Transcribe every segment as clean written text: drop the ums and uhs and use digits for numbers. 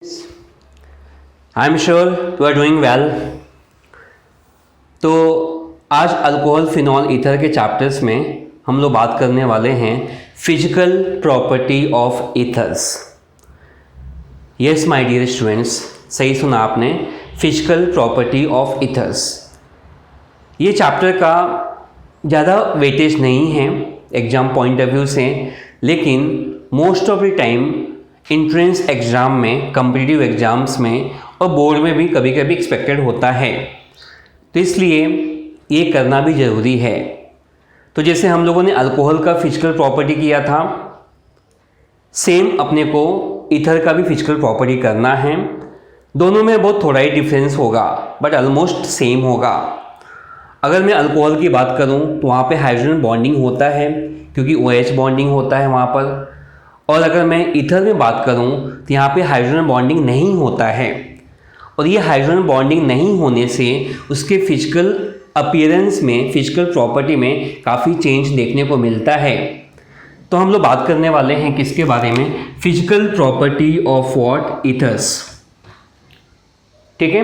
I am sure you are doing well. तो आज alcohol phenol ether के chapters में हम लोग बात करने वाले हैं physical property of ethers. Yes my dear students, सही सुना आपने, फिजिकल प्रॉपर्टी ऑफ ईथर्स। ये चैप्टर का ज़्यादा वेटेज नहीं है एग्ज़ाम पॉइंट ऑफ व्यू से, लेकिन most of the time entrance exam में, कॉम्पिटिटिव एग्ज़ाम्स में और बोर्ड में भी कभी कभी एक्सपेक्टेड होता है, तो इसलिए ये करना भी ज़रूरी है। तो जैसे हम लोगों ने अल्कोहल का फिजिकल प्रॉपर्टी किया था, सेम अपने को ईथर का भी फिजिकल प्रॉपर्टी करना है। दोनों में बहुत थोड़ा ही डिफरेंस होगा बट ऑलमोस्ट सेम होगा। अगर मैं अल्कोहल की बात करूं तो वहाँ पे हाइड्रोजन बॉन्डिंग होता है क्योंकि OH बॉन्डिंग होता है वहाँ पर, और अगर मैं ईथर में बात करूं तो यहाँ पे हाइड्रोजन बॉन्डिंग नहीं होता है। और ये हाइड्रोजन बॉन्डिंग नहीं होने से उसके फिजिकल अपीयरेंस में, फिजिकल प्रॉपर्टी में काफ़ी चेंज देखने को मिलता है। तो हम लोग बात करने वाले हैं किसके बारे में, physical property of what, ethers. ठीक है,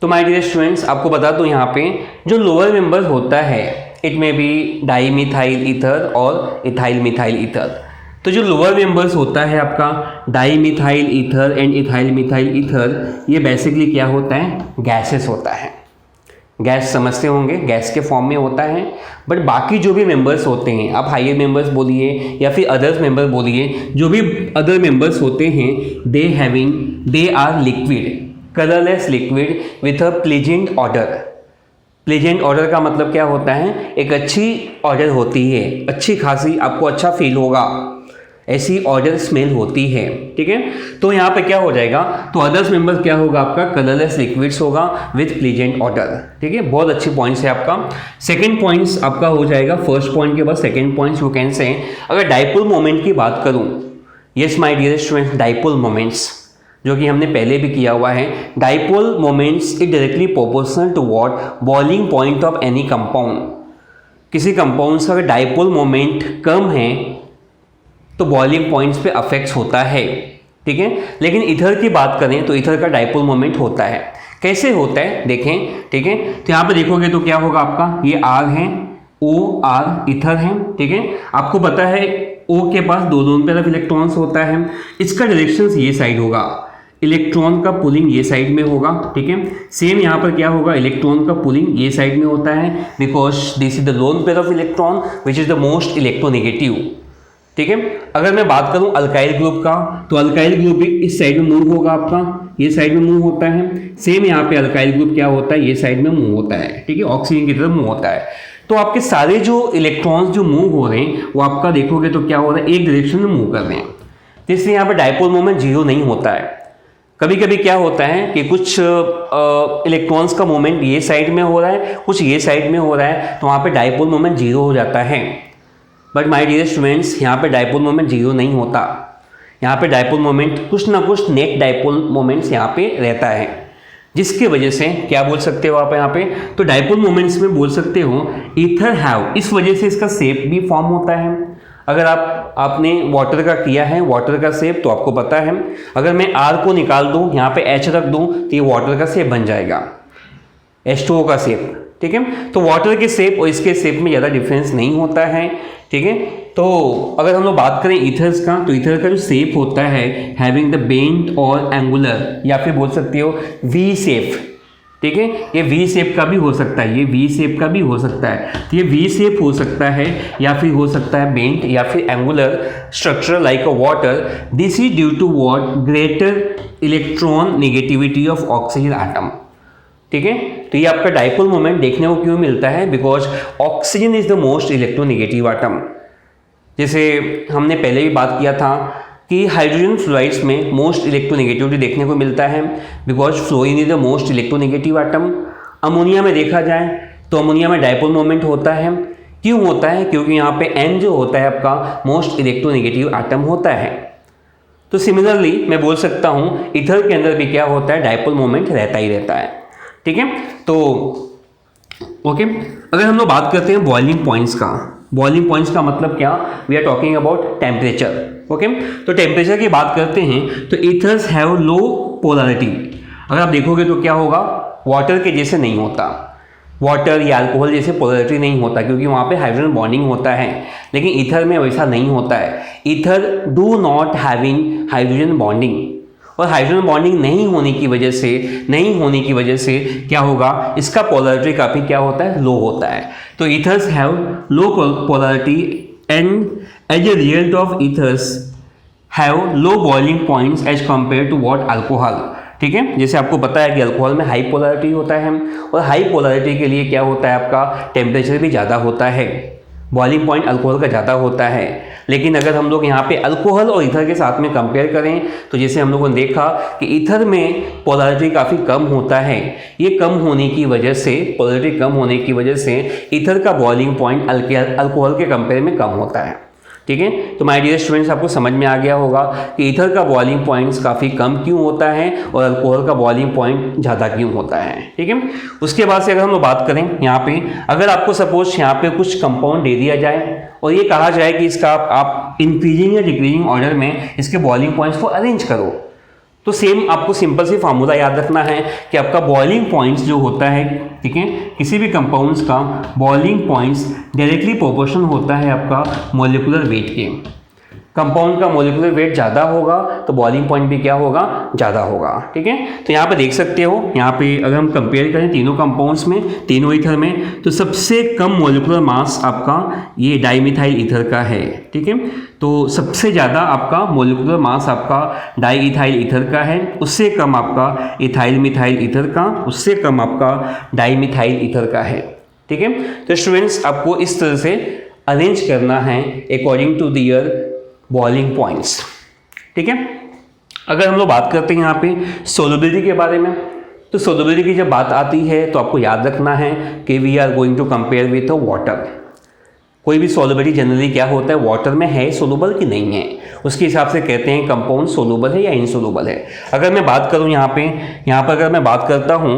तो माय डियर स्टूडेंट्स, आपको बता दूं यहाँ पे जो लोअर मेंबर होता है, इट में बी डाई मिथाइल ईथर और इथाइल मिथाइल ईथर। तो जो लोअर मेंबर्स होता है आपका di methyl ether and ethyl methyl ether, ये बेसिकली क्या होता है, गैसेस होता है। गैस समझते होंगे, गैस के फॉर्म में होता है। बट बाकी जो भी मेंबर्स होते हैं, आप हायर मेंबर्स बोलिए या फिर अदर्स मेंबर बोलिए, जो भी अदर मेंबर्स होते हैं, they are liquid, colourless liquid with a pleasant odour. Pleasant odour का मतलब क्या होता है, एक अच्छी ऑर्डर होती है, अच्छी खासी, आपको अच्छा फील होगा, ऐसी ऑर्डर स्मेल होती है। ठीक है, तो यहाँ पे क्या हो जाएगा, तो अदर्स मेंबर्स क्या होगा आपका, कलरलेस लिक्विड्स होगा विथ प्लीजेंट ऑर्डर। ठीक है, बहुत अच्छी पॉइंट्स है आपका। सेकंड पॉइंट्स आपका हो जाएगा फर्स्ट पॉइंट के बाद second points you can say. अगर डाइपोल मोमेंट की बात करूँ, yes my dear students, dipole moments जो कि हमने पहले भी किया हुआ है, dipole moments is directly proportional to what, boiling point of any compound. किसी कंपाउंड का अगर डाइपोल मोमेंट कम है तो बॉइलिंग पॉइंट्स पे अफेक्ट्स होता है। ठीक है, लेकिन ईथर की बात करें तो ईथर का डाइपोल मोमेंट होता है। कैसे होता है देखें। ठीक है, तो यहाँ पे देखोगे तो क्या होगा आपका, ये R है, OR ईथर है। ठीक है, आपको पता है O के पास दोनों तरफ इलेक्ट्रॉन्स होता है, इसका डायरेक्शन ये साइड होगा, इलेक्ट्रॉन का पुलिंग ये साइड में होगा। ठीक है, सेम यहाँ पर क्या होगा, इलेक्ट्रॉन का पुलिंग ये साइड में होता है, because this is the lone pair of electron which is the most electronegative. ठीक है, अगर मैं बात करूं अल्काइल ग्रुप का, तो अल्काइल ग्रुप भी इस साइड में मूव होगा आपका, ये साइड में मूव होता है। सेम यहाँ पे अल्काइल ग्रुप क्या होता है, ये साइड में मूव होता है। ठीक है, ऑक्सीजन की तरफ मूव होता है। तो आपके सारे जो इलेक्ट्रॉन्स जो मूव हो रहे हैं वो आपका देखोगे तो क्या हो रहा है, एक डायरेक्शन में मूव कर रहे हैं। तो इसलिए यहाँ पे डाइपोल मोमेंट जीरो नहीं होता है। कभी कभी क्या होता है कि कुछ इलेक्ट्रॉन्स का मोमेंट ये साइड में हो रहा है, कुछ ये साइड में हो रहा है, तो वहाँ पे डाइपोल मोमेंट जीरो हो जाता है। बट माय डियर स्टूडेंट्स, यहाँ पे डाइपोल मोमेंट जीरो नहीं होता। यहाँ पे डाइपोल मोमेंट कुछ ना कुछ नेट डाइपोल मोमेंट्स यहाँ पे रहता है, जिसकी वजह से क्या बोल सकते हो आप यहाँ पे, तो डाइपोल मोमेंट्स में बोल सकते हो ईथर हैव, इस वजह से इसका शेप भी फॉर्म होता है। अगर आपने वाटर का किया है, वाटर का शेप, तो आपको पता है, अगर मैं R को निकाल दूँ, यहाँ पे H रख दूँ, तो ये वाटर का शेप बन जाएगा, H2O का शेप। ठीक है, तो वाटर के शेप और इसके शेप में ज़्यादा डिफरेंस नहीं होता है। ठीक है, तो अगर हम लोग बात करें ईथर्स का, तो ईथर का जो शेप होता है हैविंग द बेंट और एंगुलर, या फिर बोल सकते हो वी शेप। ठीक है, ये वी शेप का भी हो सकता है, ये वी शेप का भी हो सकता है। तो ये वी शेप हो सकता है या फिर हो सकता है बेंट या फिर angular structure like a water. This is due to what, greater electron negativity of oxygen atom. ठीक है, तो ये आपका डाइपोल मोमेंट देखने को क्यों मिलता है, because oxygen is the most electronegative atom. जैसे हमने पहले भी बात किया था कि हाइड्रोजन फ्लोराइड्स में मोस्ट इलेक्ट्रोनेगेटिविटी देखने को मिलता है, because fluorine is the most electronegative atom. Ammonia में देखा जाए तो अमोनिया में डाइपोल मोमेंट होता है। क्यों होता है, क्योंकि यहाँ पे N जो होता है आपका मोस्ट इलेक्ट्रोनेगेटिव एटम होता है। तो सिमिलरली मैं बोल सकता हूँ ईथर के अंदर भी क्या होता है, डाइपोल मोमेंट रहता ही रहता है। ठीक है, तो ओके, अगर हम लोग बात करते हैं बॉइलिंग पॉइंट्स का, बॉइलिंग पॉइंट्स का मतलब क्या, we are talking about temperature. Okay. तो टेम्परेचर की बात करते हैं तो ईथर्स हैव लो पोलैरिटी। अगर आप देखोगे तो क्या होगा, वाटर के जैसे नहीं होता, वाटर या अल्कोहल जैसे पोलैरिटी नहीं होता, क्योंकि वहाँ पे हाइड्रोजन बॉन्डिंग होता है, लेकिन ईथर में वैसा नहीं होता है। Ether do not having hydrogen bonding, और हाइड्रोजन बॉन्डिंग नहीं होने की वजह से क्या होगा, इसका पोलैरिटी काफ़ी क्या होता है, लो होता है। तो ethers have low polarity and as a result of ethers have low boiling points as compare to what alcohol. ठीक है, जैसे आपको पता है कि अल्कोहल में हाई पोलैरिटी होता है, और हाई पोलैरिटी के लिए क्या होता है, आपका टेम्परेचर भी ज़्यादा होता है, बॉइलिंग पॉइंट अल्कोहल का ज़्यादा होता है। लेकिन अगर हम लोग यहाँ पे अल्कोहल और ईथर के साथ में कंपेयर करें तो जैसे हम लोगों ने देखा कि ईथर में पोलैरिटी काफ़ी कम होता है, ये कम होने की वजह से, पोलैरिटी कम होने की वजह से ईथर का बॉइलिंग पॉइंट अल्कोहल के कंपेयर में कम होता है। ठीक है, तो माय डियर स्टूडेंट्स, आपको समझ में आ गया होगा कि ईथर का बॉइलिंग पॉइंट्स काफ़ी कम क्यों होता है और अल्कोहल का बॉइलिंग पॉइंट ज़्यादा क्यों होता है। ठीक है, उसके बाद से अगर हम लोग बात करें यहाँ पे, अगर आपको सपोज यहाँ पे कुछ कंपाउंड दे दिया जाए और ये कहा जाए कि इसका आप इंक्रीजिंग या डिक्रीजिंग ऑर्डर में इसके बॉइलिंग पॉइंट्स को अरेंज करो, तो सेम आपको सिंपल सी फार्मूला याद रखना है कि आपका बॉइलिंग पॉइंट्स जो होता है, ठीक है, किसी भी कंपाउंड्स का बॉइलिंग पॉइंट्स डायरेक्टली प्रोपोर्शनल होता है आपका मॉलिक्यूलर वेट के। कंपाउंड का मॉलिक्यूलर वेट ज़्यादा होगा तो बॉइलिंग पॉइंट भी क्या होगा, ज़्यादा होगा। ठीक है, तो यहाँ पे देख सकते हो, यहाँ पे अगर हम कंपेयर करें तीनों कंपाउंड्स में, तीनों ईथर में, तो सबसे कम मॉलिक्यूलर मास आपका ये डाईमिथाइल ईथर का है। ठीक है, तो सबसे ज़्यादा आपका मॉलिक्यूलर मास आपका डाईइथाइल ईथर का है, उससे कम आपका इथाइल मिथाइल ईथर का, उससे कम आपका डाईमिथाइल ईथर का है। ठीक है, तो स्टूडेंट्स आपको इस तरह से अरेंज करना है according to their boiling points. ठीक है, अगर हम लोग बात करते हैं यहाँ पे सोलबिलिटी के बारे में, तो सोलबिलिटी की जब बात आती है तो आपको याद रखना है कि we are going to compare with water. कोई भी सोलबिलिटी जनरली क्या होता है, वाटर में है सोलूबल कि नहीं है, उसके हिसाब से कहते हैं कंपाउंड सोलूबल है या इनसोलूबल है। अगर मैं बात करूँ यहाँ पर अगर मैं बात करता हूँ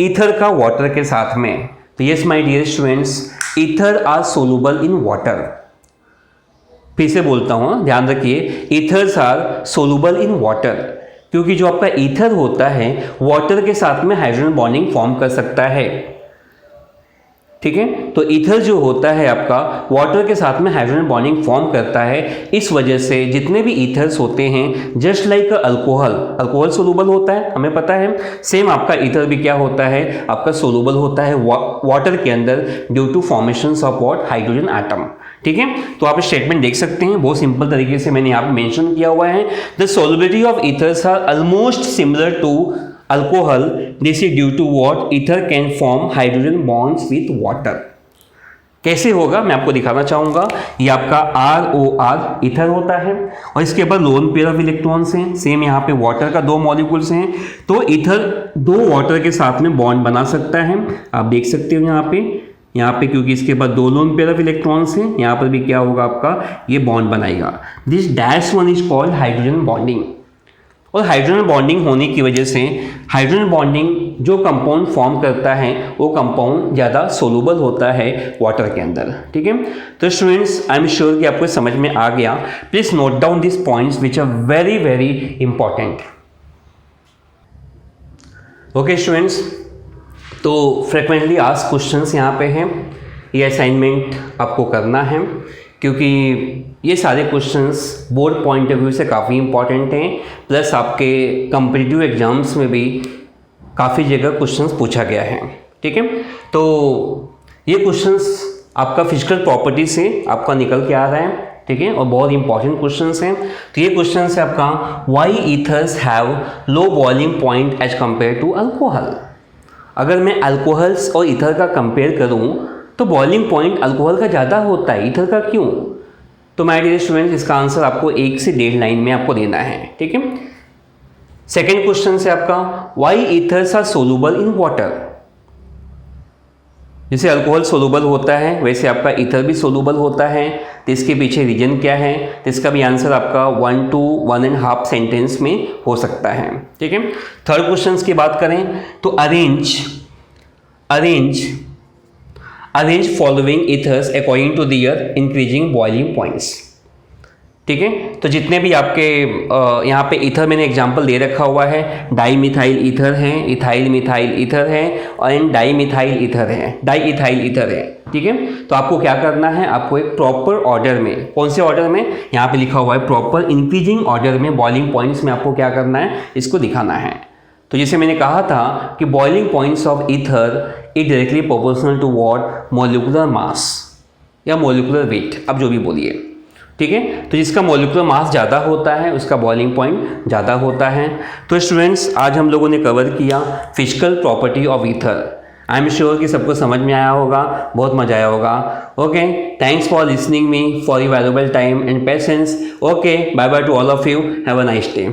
ईथर का वाटर के साथ में, तो yes my dear students, ether are soluble in water. फिर से बोलता हूँ, ध्यान रखिए, ethers are soluble in water, क्योंकि जो आपका ईथर होता है वाटर के साथ में हाइड्रोजन बॉन्डिंग फॉर्म कर सकता है। ठीक है, तो ईथर जो होता है आपका वाटर के साथ में हाइड्रोजन बॉन्डिंग फॉर्म करता है। इस वजह से जितने भी ईथर्स होते हैं, जस्ट लाइक अल्कोहल सोलूबल होता है, हमें पता है, सेम आपका ईथर भी क्या होता है, आपका सोलूबल होता है वाटर के अंदर due to formations of what, hydrogen atom. ठीक है, तो आप स्टेटमेंट देख सकते हैं, बहुत सिंपल तरीके से मैंने यहाँ पे मेंशन किया हुआ है, the solubility of ethers are almost similar to alcohol, this is due to what, ether can form hydrogen bonds with water. कैसे होगा मैं आपको दिखाना चाहूंगा। ये आपका ROR ईथर होता है और इसके बाद लोन पेयर ऑफ इलेक्ट्रॉन्स हैं, सेम यहाँ पे वाटर का 2 मॉलिक्यूल्स हैं, तो ईथर 2 वाटर के साथ में बॉन्ड बना सकता है। आप देख सकते हो यहाँ पे क्योंकि इसके बाद 2 लोन पेयर ऑफ इलेक्ट्रॉन्स हैं, यहाँ पर भी क्या होगा आपका, ये बॉन्ड बनाएगा। This dash one is called hydrogen bonding. और हाइड्रोजन बॉन्डिंग होने की वजह से हाइड्रोजन बॉन्डिंग जो कंपाउंड फॉर्म करता है वो कंपाउंड ज़्यादा सोलूबल होता है वाटर के अंदर। ठीक है, तो स्टूडेंट्स आई एम श्योर कि आपको समझ में आ गया। Please note down this points which are very very important. Okay students, तो फ्रिक्वेंटली आस्क्ड क्वेश्चंस यहाँ पे हैं, ये असाइनमेंट आपको करना है क्योंकि ये सारे questions board point of view से काफ़ी इंपॉर्टेंट हैं, प्लस आपके कॉम्पिटिटिव एग्जाम्स में भी काफ़ी जगह क्वेश्चंस पूछा गया है। ठीक है, तो ये क्वेश्चंस आपका फिजिकल प्रॉपर्टी से आपका निकल के आ रहा है। ठीक है, और बहुत इंपॉर्टेंट क्वेश्चंस हैं। तो ये क्वेश्चन है आपका, why ethers have low boiling point as compare to alcohol. अगर मैं अल्कोहल्स और ईथर का कंपेयर करूं तो बॉइलिंग पॉइंट अल्कोहल का ज़्यादा होता है, ईथर का क्यों? तो माय डियर स्टूडेंट्स, इसका आंसर आपको 1 से 1.5 लाइन में आपको देना है। ठीक है, सेकेंड क्वेश्चन से आपका, why ethers are soluble in water. जैसे अल्कोहल सोलूबल होता है वैसे आपका ईथर भी सोलूबल होता है, तो इसके पीछे रीजन क्या है, तो इसका भी आंसर आपका 1 to 1.5 सेंटेंस में हो सकता है। ठीक है, थर्ड क्वेश्चन की बात करें तो arrange following ethers according to their increasing boiling points. ठीक है। तो जितने भी आपके यहाँ पे ईथर मैंने एग्जांपल दे रखा हुआ है, डाई मिथाइल ईथर है, इथाइल मिथाइल ईथर है और एंड डाई मिथाइल ईथर है, डाई इथाइल ईथर है, ठीक है। तो आपको क्या करना है, आपको एक प्रॉपर ऑर्डर में, कौन से ऑर्डर में, यहाँ पे लिखा हुआ है प्रॉपर इंक्रीजिंग ऑर्डर में, बॉइलिंग पॉइंट्स में आपको क्या करना है, इसको दिखाना है। तो जैसे मैंने कहा था कि boiling points of ether is directly proportional to what, molecular mass या मॉलिक्यूलर वेट, अब जो भी बोलिए, ठीक है। तो जिसका मॉलिक्यूलर मास ज़्यादा होता है उसका बॉइलिंग पॉइंट ज़्यादा होता है। तो स्टूडेंट्स आज हम लोगों ने कवर किया physical property of ether. I am sure कि सबको समझ में आया होगा, बहुत मजा आया होगा। Okay, thanks for listening me, for your valuable time and patience. Okay, bye bye to all of you, have a nice day.